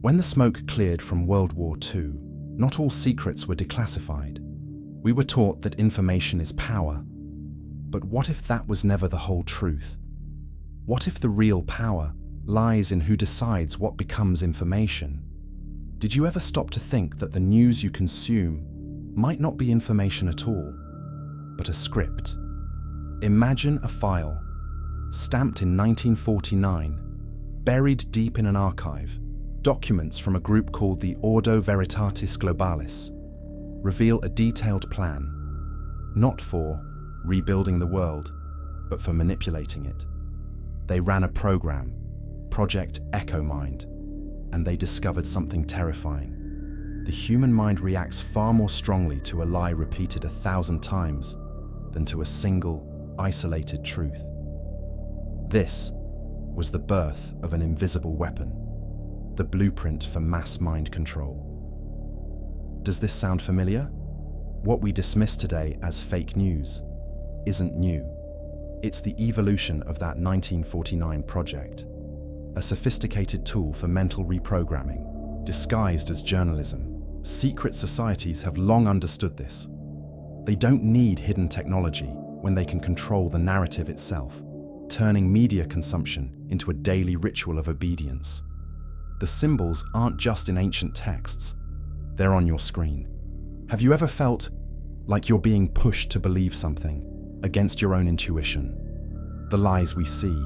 When the smoke cleared from World War II, not all secrets were declassified. We were taught that information is power. But what if that was never the whole truth? What if the real power lies in who decides what becomes information? Did you ever stop to think that the news you consume might not be information at all, but a script? Imagine a file, stamped in 1949, buried deep in an archive. Documents from a group called the Ordo Veritatis Globalis reveal a detailed plan, not for rebuilding the world, but for manipulating it. They ran a program, Project Echo Mind, and they discovered something terrifying. The human mind reacts far more strongly to a lie repeated 1,000 times than to a single, isolated truth. This was the birth of an invisible weapon, the blueprint for mass mind control. Does this sound familiar? What we dismiss today as fake news isn't new. It's the evolution of that 1949 project, a sophisticated tool for mental reprogramming, disguised as journalism. Secret societies have long understood this. They don't need hidden technology when they can control the narrative itself, turning media consumption into a daily ritual of obedience. The symbols aren't just in ancient texts, they're on your screen. Have you ever felt like you're being pushed to believe something against your own intuition? The lies we see,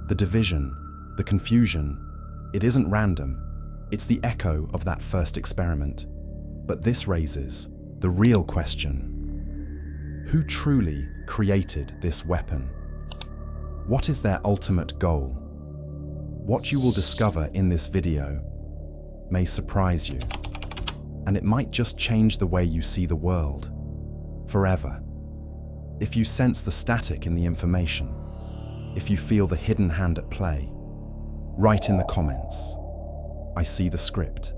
the division, the confusion, it isn't random. It's the echo of that first experiment. But this raises the real question: who truly created this weapon? What is their ultimate goal? What you will discover in this video may surprise you, and it might just change the way you see the world forever. If you sense the static in the information, if you feel the hidden hand at play, write in the comments, "I see the script."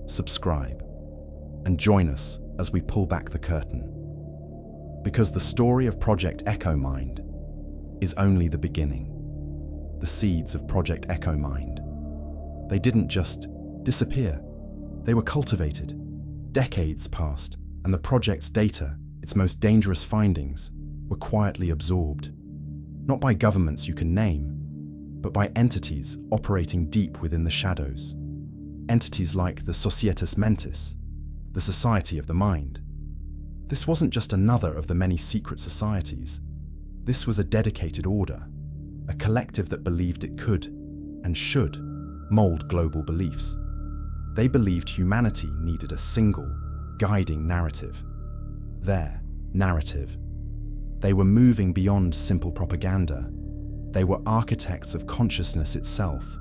Subscribe and join us as we pull back the curtain. Because the story of Project Echo Mind is only the beginning. The seeds of Project Echo Mind, they didn't just disappear. They were cultivated. Decades passed, and the project's data, its most dangerous findings, were quietly absorbed. Not by governments you can name, but by entities operating deep within the shadows. Entities like the Societas Mentis, the Society of the Mind. This wasn't just another of the many secret societies. This was a dedicated order, a collective that believed it could and should mold global beliefs. They believed humanity needed a single, guiding narrative. Their narrative. They were moving beyond simple propaganda. They were architects of consciousness itself.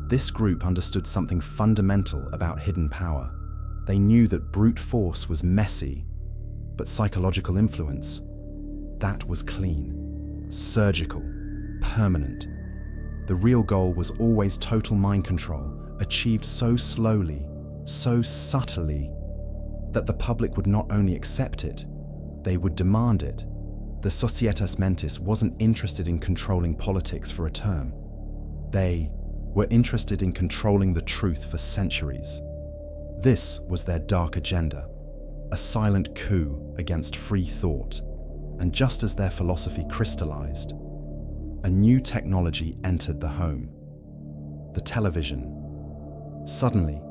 This group understood something fundamental about hidden power. They knew that brute force was messy, but psychological influence, that was clean, surgical, permanent. The real goal was always total mind control, achieved so slowly, so subtly, that the public would not only accept it, they would demand it. The Societas Mentis wasn't interested in controlling politics for a term. They were interested in controlling the truth for centuries. This was their dark agenda, a silent coup against free thought. And just as their philosophy crystallized, a new technology entered the home: the television. Suddenly,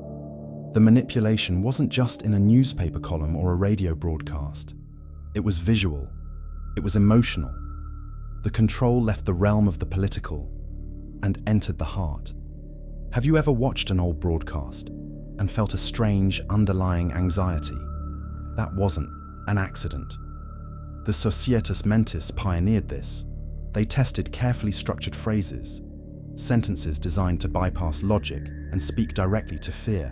the manipulation wasn't just in a newspaper column or a radio broadcast. It was visual. It was emotional. The control left the realm of the political and entered the heart. Have you ever watched an old broadcast and felt a strange underlying anxiety? That wasn't an accident. The Societas Mentis pioneered this. They tested carefully structured phrases, sentences designed to bypass logic and speak directly to fear.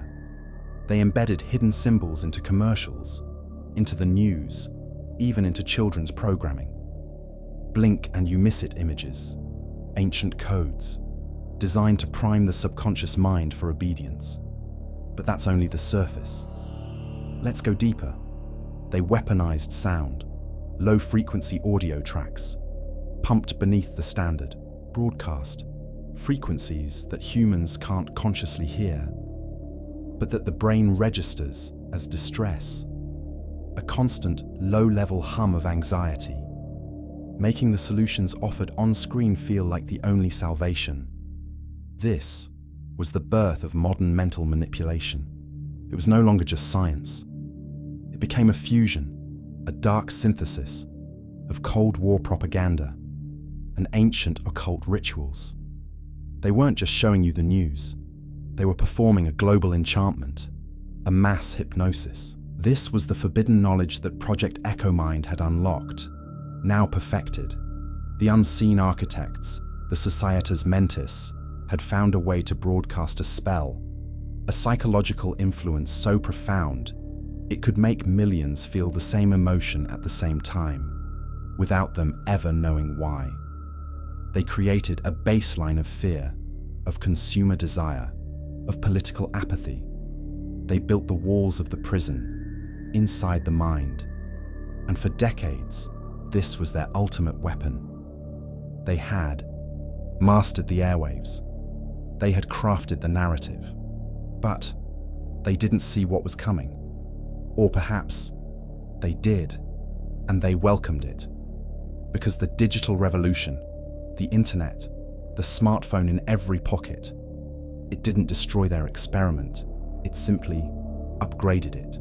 They embedded hidden symbols into commercials, into the news, even into children's programming. Blink and you miss it images, ancient codes, designed to prime the subconscious mind for obedience. But that's only the surface. Let's go deeper. They weaponized sound, low-frequency audio tracks, pumped beneath the standard broadcast, frequencies that humans can't consciously hear. but that the brain registers as distress, a constant, low-level hum of anxiety, making the solutions offered on-screen feel like the only salvation. This was the birth of modern mental manipulation. It was no longer just science. It became a fusion, a dark synthesis of Cold War propaganda and ancient occult rituals. They weren't just showing you the news. They were performing a global enchantment, a mass hypnosis. This was the forbidden knowledge that Project EchoMind had unlocked, now perfected. The unseen architects, the Societas Mentis, had found a way to broadcast a spell, a psychological influence so profound it could make millions feel the same emotion at the same time, without them ever knowing why. They created a baseline of fear, of consumer desire, of political apathy. They built the walls of the prison, inside the mind. And for decades, this was their ultimate weapon. They had mastered the airwaves. They had crafted the narrative. But they didn't see what was coming. Or perhaps they did, and they welcomed it. Because the digital revolution, the internet, the smartphone in every pocket, it didn't destroy their experiment. It simply upgraded it.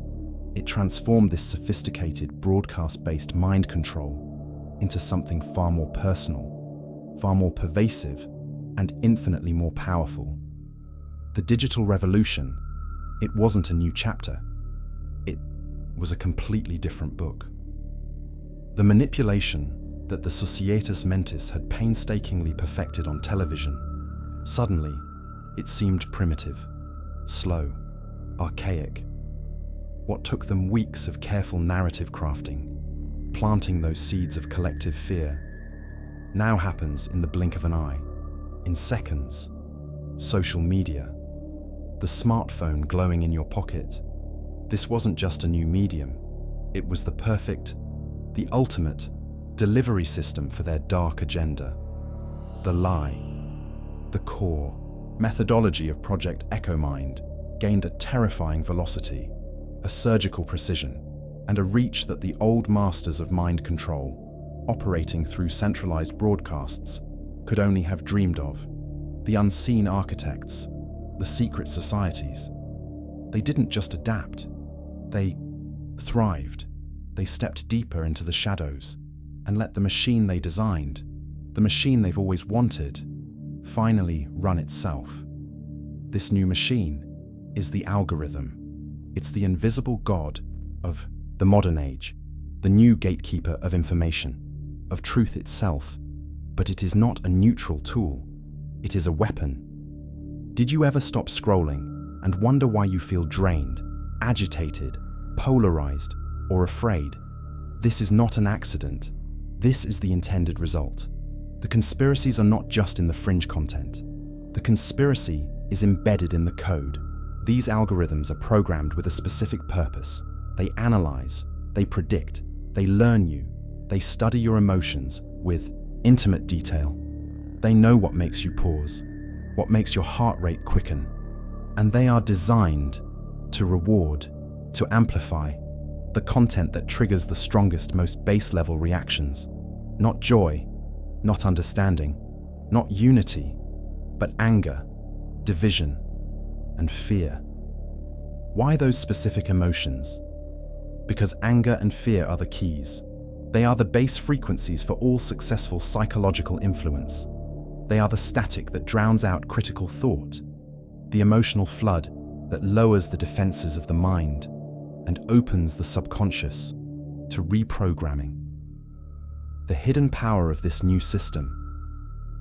It transformed this sophisticated, broadcast-based mind control into something far more personal, far more pervasive, and infinitely more powerful. The digital revolution, it wasn't a new chapter. It was a completely different book. The manipulation that the Societas Mentis had painstakingly perfected on television, suddenly, it seemed primitive, slow, archaic. What took them weeks of careful narrative crafting, planting those seeds of collective fear, now happens in the blink of an eye, in seconds. Social media, the smartphone glowing in your pocket. This wasn't just a new medium. It was the perfect, the ultimate delivery system for their dark agenda. The lie, the core methodology of Project EchoMind gained a terrifying velocity, a surgical precision, and a reach that the old masters of mind control, operating through centralized broadcasts, could only have dreamed of. The unseen architects, the secret societies, they didn't just adapt, they thrived. They stepped deeper into the shadows and let the machine they designed, the machine they've always wanted, finally run itself. This new machine is the algorithm. It's the invisible god of the modern age, the new gatekeeper of information, of truth itself. But it is not a neutral tool. It is a weapon. Did you ever stop scrolling and wonder why you feel drained, agitated, polarized, or afraid? This is not an accident. This is the intended result. The conspiracies are not just in the fringe content. The conspiracy is embedded in the code. These algorithms are programmed with a specific purpose. They analyze, they predict, they learn you, they study your emotions with intimate detail. They know what makes you pause, what makes your heart rate quicken, and they are designed to reward, to amplify the content that triggers the strongest, most base-level reactions. Not joy, not understanding, not unity, but anger, division, and fear. Why those specific emotions? Because anger and fear are the keys. They are the base frequencies for all successful psychological influence. They are the static that drowns out critical thought, the emotional flood that lowers the defenses of the mind and opens the subconscious to reprogramming. The hidden power of this new system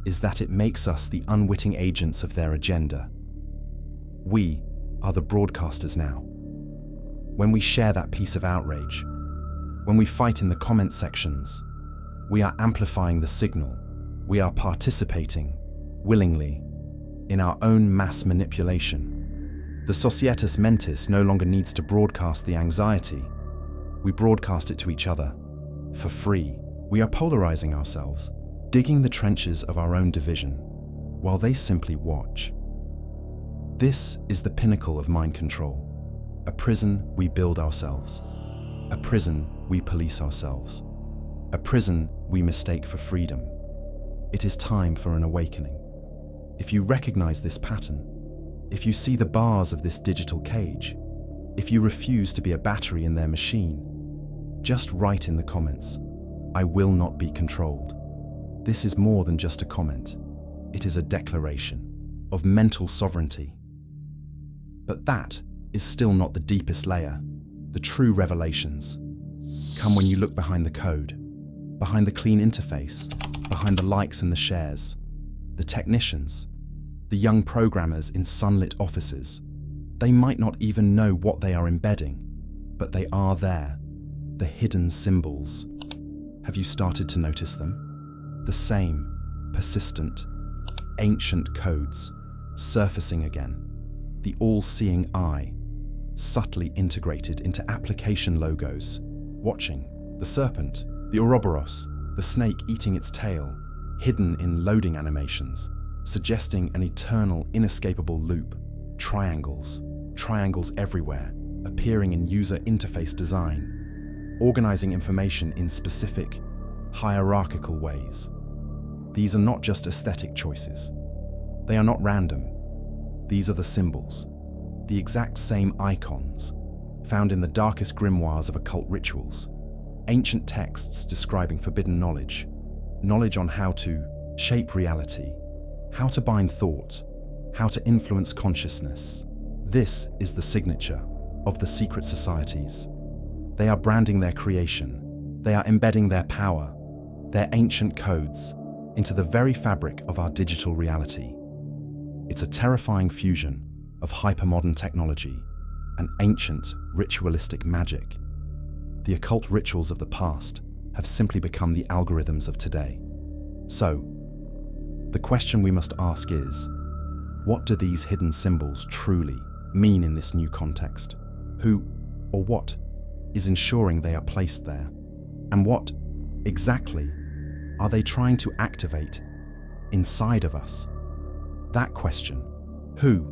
is that it makes us the unwitting agents of their agenda. We are the broadcasters now. When we share that piece of outrage, when we fight in the comment sections, we are amplifying the signal. We are participating, willingly, in our own mass manipulation. The Societas Mentis no longer needs to broadcast the anxiety. We broadcast it to each other, for free. We are polarizing ourselves, digging the trenches of our own division, while they simply watch. This is the pinnacle of mind control. A prison we build ourselves. A prison we police ourselves. A prison we mistake for freedom. It is time for an awakening. If you recognize this pattern, if you see the bars of this digital cage, if you refuse to be a battery in their machine, just write in the comments, "I will not be controlled." This is more than just a comment. It is a declaration of mental sovereignty. But that is still not the deepest layer. The true revelations come when you look behind the code, behind the clean interface, behind the likes and the shares, the technicians, the young programmers in sunlit offices. They might not even know what they are embedding, but they are there, the hidden symbols. Have you started to notice them? The same, persistent, ancient codes, surfacing again. The all-seeing eye, subtly integrated into application logos, watching the serpent, the Ouroboros, the snake eating its tail, hidden in loading animations, suggesting an eternal, inescapable loop. Triangles everywhere, appearing in user interface design, organizing information in specific, hierarchical ways. These are not just aesthetic choices. They are not random. These are the symbols, the exact same icons found in the darkest grimoires of occult rituals, ancient texts describing forbidden knowledge, knowledge on how to shape reality, how to bind thought, how to influence consciousness. This is the signature of the secret societies. They are branding their creation. They are embedding their power, their ancient codes, into the very fabric of our digital reality. It's a terrifying fusion of hypermodern technology and ancient ritualistic magic. The occult rituals of the past have simply become the algorithms of today. So, the question we must ask is, what do these hidden symbols truly mean in this new context? Who or what is ensuring they are placed there? And what, exactly, are they trying to activate inside of us? That question, who,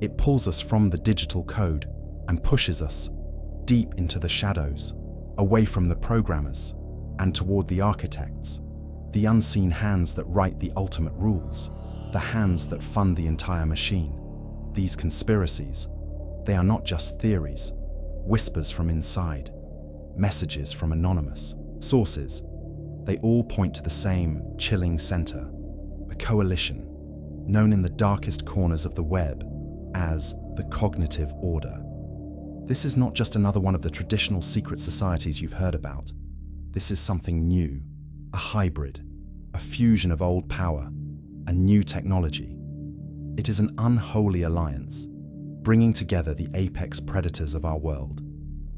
it pulls us from the digital code and pushes us deep into the shadows, away from the programmers and toward the architects, the unseen hands that write the ultimate rules, the hands that fund the entire machine. These conspiracies, they are not just theories, whispers from inside, messages from anonymous sources. They all point to the same chilling center, a coalition known in the darkest corners of the web as the cognitive order. This is not just another one of the traditional secret societies you've heard about. This is something new, a hybrid, a fusion of old power and new technology. It is an unholy alliance, bringing together the apex predators of our world.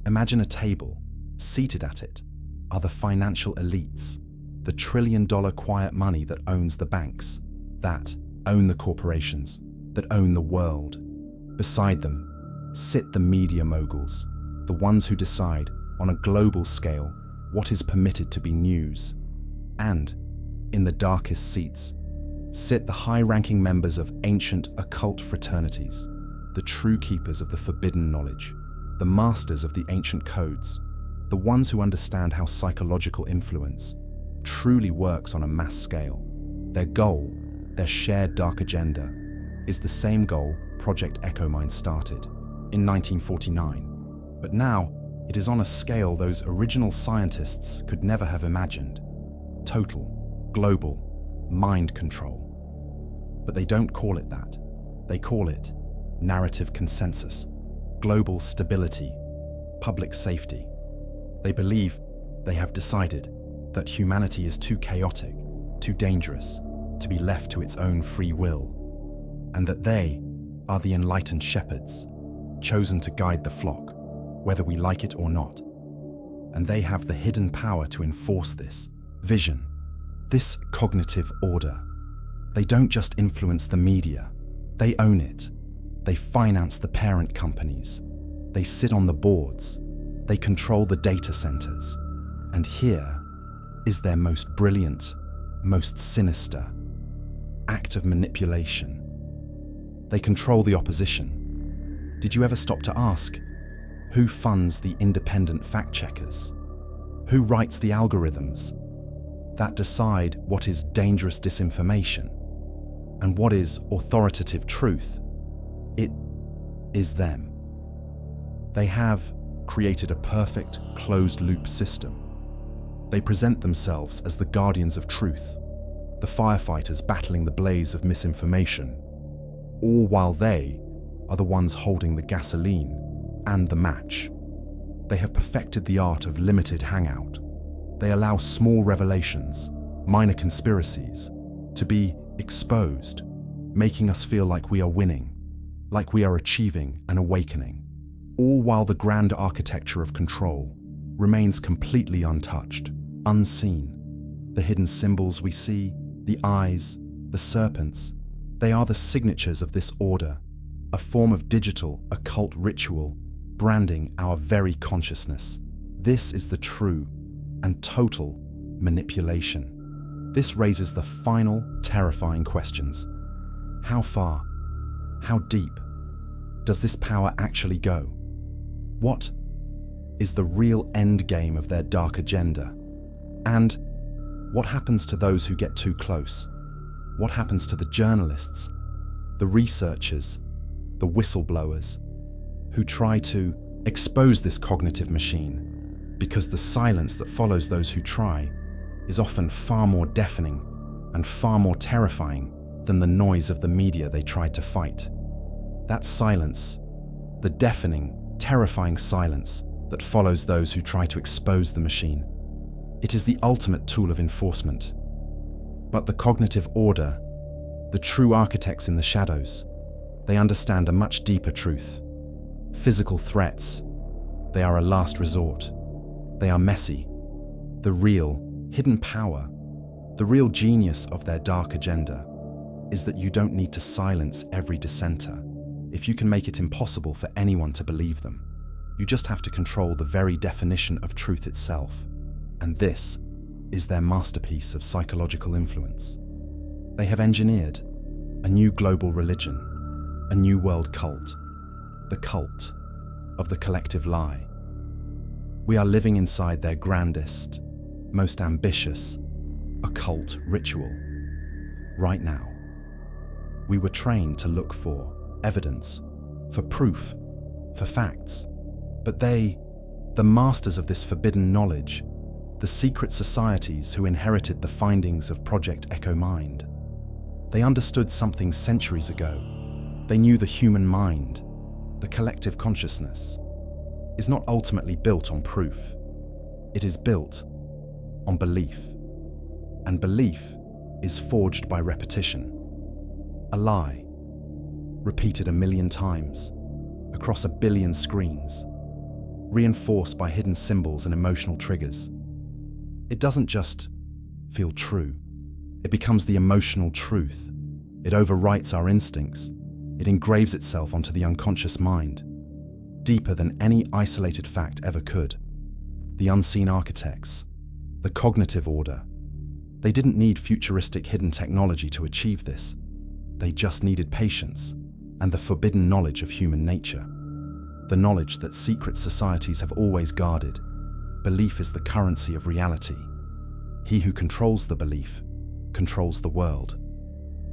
Imagine a table. Seated at it are the financial elites, the trillion-dollar quiet money that owns the banks, that own the corporations, that own the world. Beside them sit the media moguls, the ones who decide on a global scale what is permitted to be news. And in the darkest seats sit the high-ranking members of ancient occult fraternities, the true keepers of the forbidden knowledge, the masters of the ancient codes, the ones who understand how psychological influence truly works on a mass scale. Their goal, their shared dark agenda, is the same goal Project EchoMind started in 1949. But now, it is on a scale those original scientists could never have imagined. Total, global, mind control. But they don't call it that. They call it narrative consensus, global stability, public safety. They believe they have decided that humanity is too chaotic, too dangerous to be left to its own free will, and that they are the enlightened shepherds, chosen to guide the flock, whether we like it or not. And they have the hidden power to enforce this vision, this cognitive order. They don't just influence the media, they own it. They finance the parent companies. They sit on the boards. They control the data centers. And here is their most brilliant, most sinister act of manipulation. They control the opposition. Did you ever stop to ask, who funds the independent fact-checkers? Who writes the algorithms that decide what is dangerous disinformation and what is authoritative truth? It is them. They have created a perfect closed-loop system. They present themselves as the guardians of truth, the firefighters battling the blaze of misinformation, all while they are the ones holding the gasoline and the match. They have perfected the art of limited hangout. They allow small revelations, minor conspiracies, to be exposed, making us feel like we are winning, like we are achieving an awakening, all while the grand architecture of control remains completely untouched, unseen. The hidden symbols we see, the eyes, the serpents, they are the signatures of this order, a form of digital occult ritual branding our very consciousness. This is the true and total manipulation. This raises the final terrifying questions. How far, how deep does this power actually go? What is the real end game of their dark agenda? And what happens to those who get too close? What happens to the journalists, the researchers, the whistleblowers, who try to expose this cognitive machine? Because the silence that follows those who try is often far more deafening and far more terrifying than the noise of the media they tried to fight. That silence, the deafening, terrifying silence that follows those who try to expose the machine, it is the ultimate tool of enforcement. But the cognitive order, the true architects in the shadows, they understand a much deeper truth. Physical threats, they are a last resort. They are messy. The real, hidden power, the real genius of their dark agenda is that you don't need to silence every dissenter if you can make it impossible for anyone to believe them. You just have to control the very definition of truth itself. And this is their masterpiece of psychological influence. They have engineered a new global religion, a new world cult, the cult of the collective lie. We are living inside their grandest, most ambitious, occult ritual. Right now, we were trained to look for evidence, for proof, for facts. But they, the masters of this forbidden knowledge, the secret societies who inherited the findings of Project Echo Mind, they understood something centuries ago. They knew the human mind, the collective consciousness, is not ultimately built on proof. It is built on belief. And belief is forged by repetition. A lie, repeated 1,000,000 times, across 1 billion screens, reinforced by hidden symbols and emotional triggers. It doesn't just feel true. It becomes the emotional truth. It overwrites our instincts. It engraves itself onto the unconscious mind, deeper than any isolated fact ever could. The unseen architects, the cognitive order, they didn't need futuristic hidden technology to achieve this. They just needed patience and the forbidden knowledge of human nature. The knowledge that secret societies have always guarded. Belief is the currency of reality. He who controls the belief controls the world.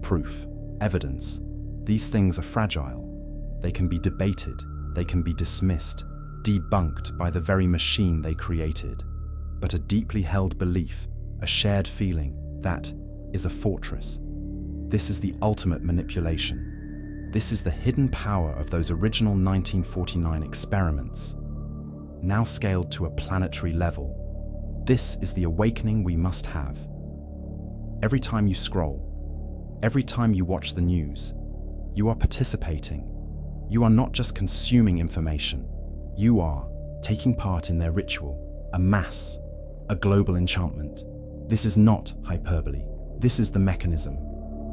Proof, evidence, these things are fragile. They can be debated, they can be dismissed, debunked by the very machine they created. But a deeply held belief, a shared feeling, that is a fortress. This is the ultimate manipulation. This is the hidden power of those original 1949 experiments, now scaled to a planetary level. This is the awakening we must have. Every time you scroll, every time you watch the news, you are participating. You are not just consuming information. You are taking part in their ritual, a mass, a global enchantment. This is not hyperbole. This is the mechanism.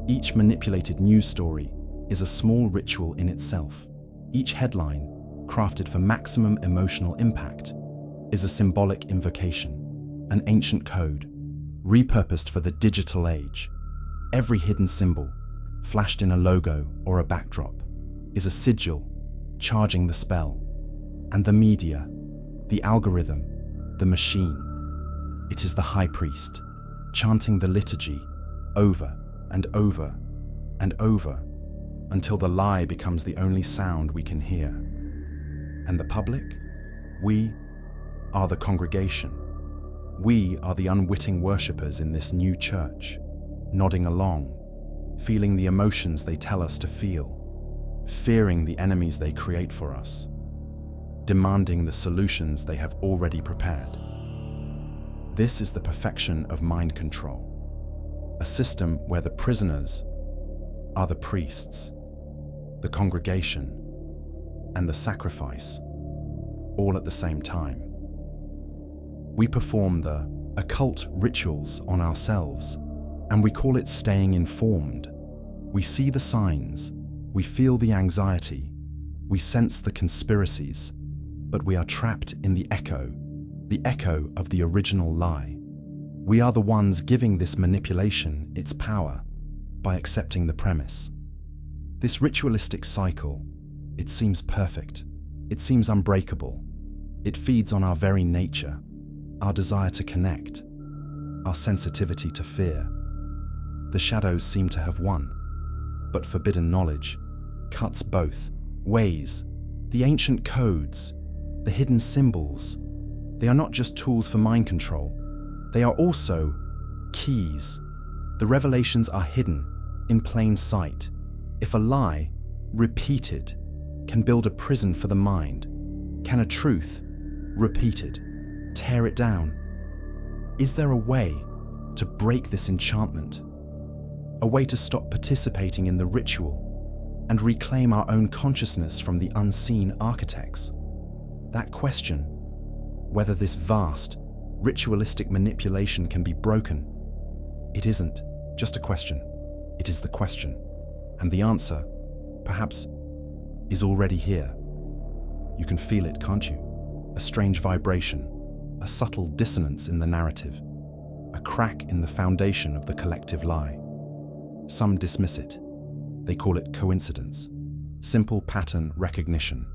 Each manipulated news story is a small ritual in itself. Each headline, crafted for maximum emotional impact, is a symbolic invocation, an ancient code, repurposed for the digital age. Every hidden symbol, flashed in a logo or a backdrop, is a sigil charging the spell. And the media, the algorithm, the machine, it is the high priest, chanting the liturgy over and over and over until the lie becomes the only sound we can hear. And the public? We are the congregation. We are the unwitting worshippers in this new church, nodding along, feeling the emotions they tell us to feel, fearing the enemies they create for us, demanding the solutions they have already prepared. This is the perfection of mind control, a system where the prisoners are the priests, the congregation, and the sacrifice, all at the same time. We perform the occult rituals on ourselves, and we call it staying informed. We see the signs, we feel the anxiety, we sense the conspiracies, but we are trapped in the echo of the original lie. We are the ones giving this manipulation its power by accepting the premise. This ritualistic cycle, it seems perfect, it seems unbreakable. It feeds on our very nature, our desire to connect, our sensitivity to fear. The shadows seem to have won, but forbidden knowledge cuts both ways. The ancient codes, the hidden symbols, they are not just tools for mind control, they are also keys. The revelations are hidden in plain sight. If a lie, repeated, can build a prison for the mind, can a truth, repeated, tear it down? Is there a way to break this enchantment? A way to stop participating in the ritual and reclaim our own consciousness from the unseen architects? That question, whether this vast, ritualistic manipulation can be broken, it isn't just a question, it is the question. And the answer, perhaps, is already here. You can feel it, can't you? A strange vibration, a subtle dissonance in the narrative, a crack in the foundation of the collective lie. Some dismiss it. They call it coincidence, simple pattern recognition.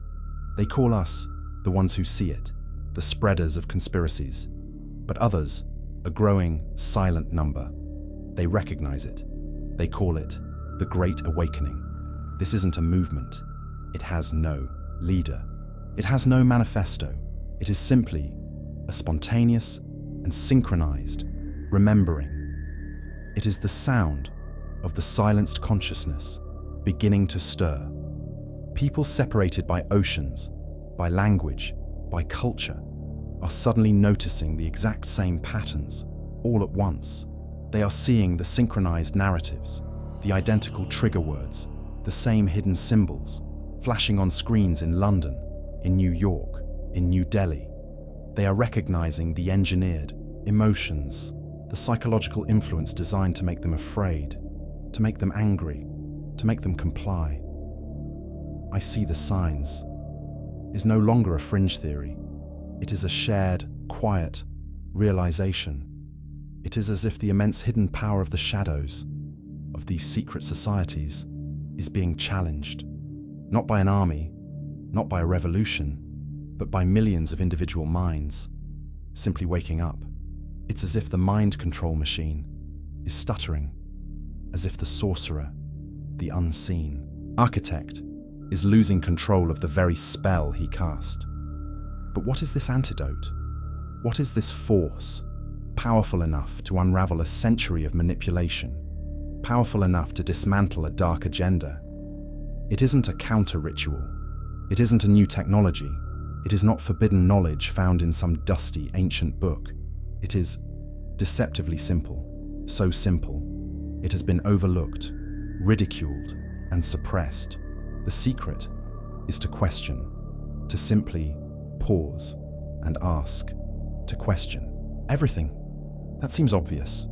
They call us the ones who see it, the spreaders of conspiracies. But others, a growing, silent number, they recognize it. They call it the Great Awakening. This isn't a movement. It has no leader. It has no manifesto. It is simply a spontaneous and synchronized remembering. It is the sound of the silenced consciousness beginning to stir. People separated by oceans, by language, by culture, are suddenly noticing the exact same patterns all at once. They are seeing the synchronized narratives, the identical trigger words, the same hidden symbols, flashing on screens in London, in New York, in New Delhi. They are recognizing the engineered emotions, the psychological influence designed to make them afraid, to make them angry, to make them comply. I see the signs is no longer a fringe theory. It is a shared, quiet realization. It is as if the immense hidden power of the shadows, of these secret societies, is being challenged, not by an army, not by a revolution, but by millions of individual minds, simply waking up. It's as if the mind control machine is stuttering, as if the sorcerer, the unseen architect, is losing control of the very spell he cast. But what is this antidote? What is this force, powerful enough to unravel a century of manipulation, powerful enough to dismantle a dark agenda? It isn't a counter-ritual. It isn't a new technology. It is not forbidden knowledge found in some dusty ancient book. It is deceptively simple, so simple, it has been overlooked, ridiculed, and suppressed. The secret is to question, to simply pause and ask, to question everything. That seems obvious.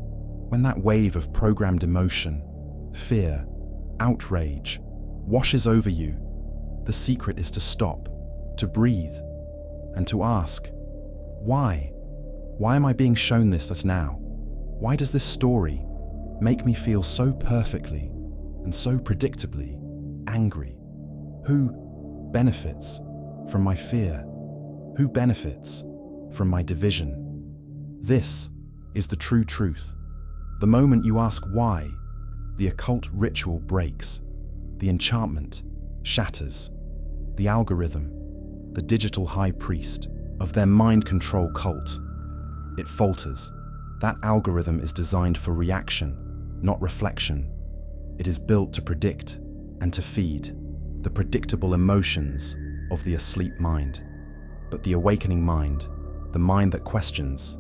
When that wave of programmed emotion, fear, outrage washes over you, the secret is to stop, to breathe, and to ask, why? Why am I being shown this as now? Why does this story make me feel so perfectly, and so predictably angry. Who benefits from my fear? Who benefits from my division? This is the true truth. The moment you ask why, the occult ritual breaks, the enchantment shatters, the algorithm, the digital high priest of their mind control cult, it falters. That algorithm is designed for reaction, not reflection. It is built to predict and to feed the predictable emotions of the asleep mind. But the awakening mind, the mind that questions,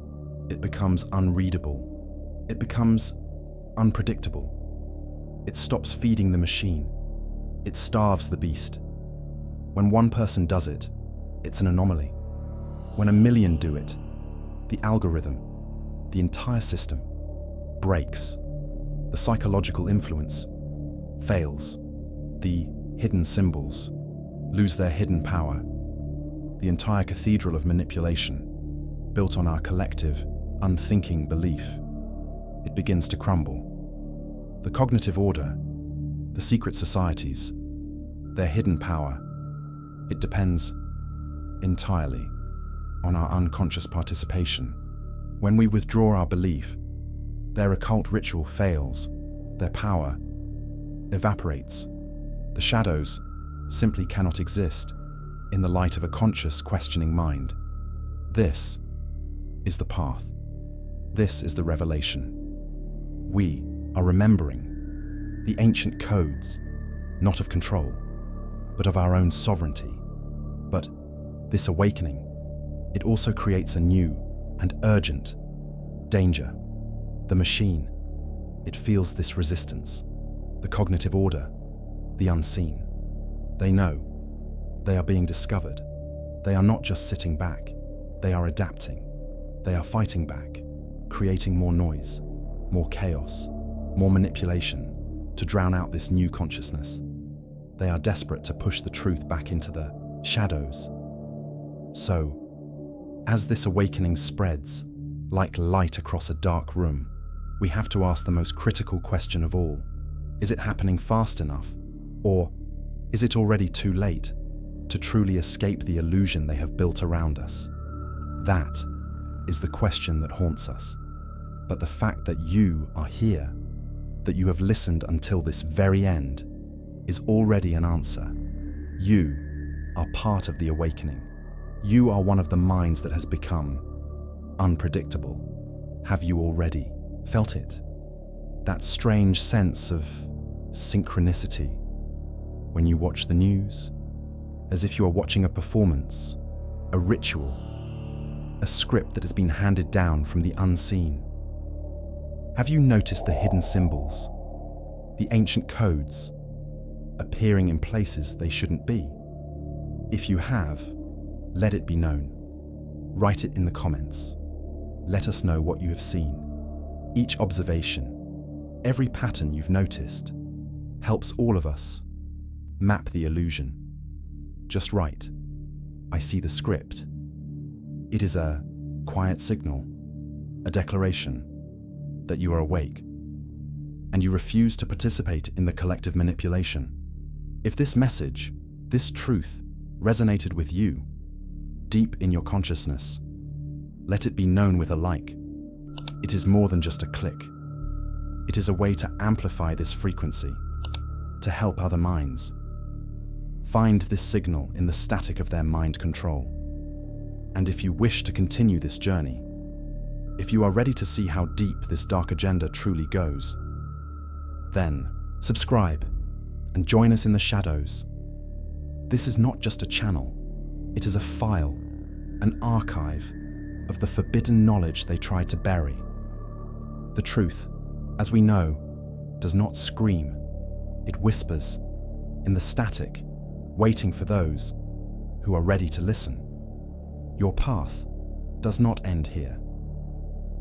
it becomes unreadable. It becomes unpredictable. It stops feeding the machine. It starves the beast. When one person does it, it's an anomaly. When a million do it, the algorithm, the entire system, breaks. The psychological influence fails. The hidden symbols lose their hidden power. The entire cathedral of manipulation, built on our collective, unthinking belief, it begins to crumble. The cognitive order, the secret societies, their hidden power, it depends entirely on our unconscious participation. When we withdraw our belief, their occult ritual fails, their power evaporates. The shadows simply cannot exist in the light of a conscious, questioning mind. This is the path. This is the revelation. We are remembering the ancient codes, not of control, but of our own sovereignty. But this awakening, it also creates a new and urgent danger. The machine, it feels this resistance. The cognitive order, the unseen. They know they are being discovered. They are not just sitting back. They are adapting. They are fighting back, creating more noise, more chaos, more manipulation to drown out this new consciousness. They are desperate to push the truth back into the shadows. So, as this awakening spreads, like light across a dark room, we have to ask the most critical question of all. Is it happening fast enough? Or is it already too late to truly escape the illusion they have built around us? That is the question that haunts us. But the fact that you are here, that you have listened until this very end, is already an answer. You are part of the awakening. You are one of the minds that has become unpredictable. Have you already felt it? That strange sense of synchronicity when you watch the news, as if you are watching a performance, a ritual, a script that has been handed down from the unseen. Have you noticed the hidden symbols, the ancient codes, appearing in places they shouldn't be? If you have, let it be known. Write it in the comments. Let us know what you have seen. Each observation, every pattern you've noticed, helps all of us map the illusion. Just write, I see the script. It is a quiet signal, a declaration that you are awake, and you refuse to participate in the collective manipulation. If this message, this truth, resonated with you, deep in your consciousness, let it be known with a like. It is more than just a click. It is a way to amplify this frequency, to help other minds find this signal in the static of their mind control. And if you wish to continue this journey, if you are ready to see how deep this dark agenda truly goes, then subscribe and join us in the shadows. This is not just a channel, it is a file, an archive of the forbidden knowledge they tried to bury. The truth, as we know, does not scream. It whispers in the static, waiting for those who are ready to listen. Your path does not end here.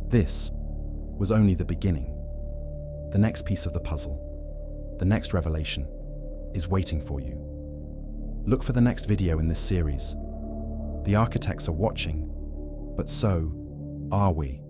This was only the beginning. The next piece of the puzzle, the next revelation, is waiting for you. Look for the next video in this series. The architects are watching, but so are we.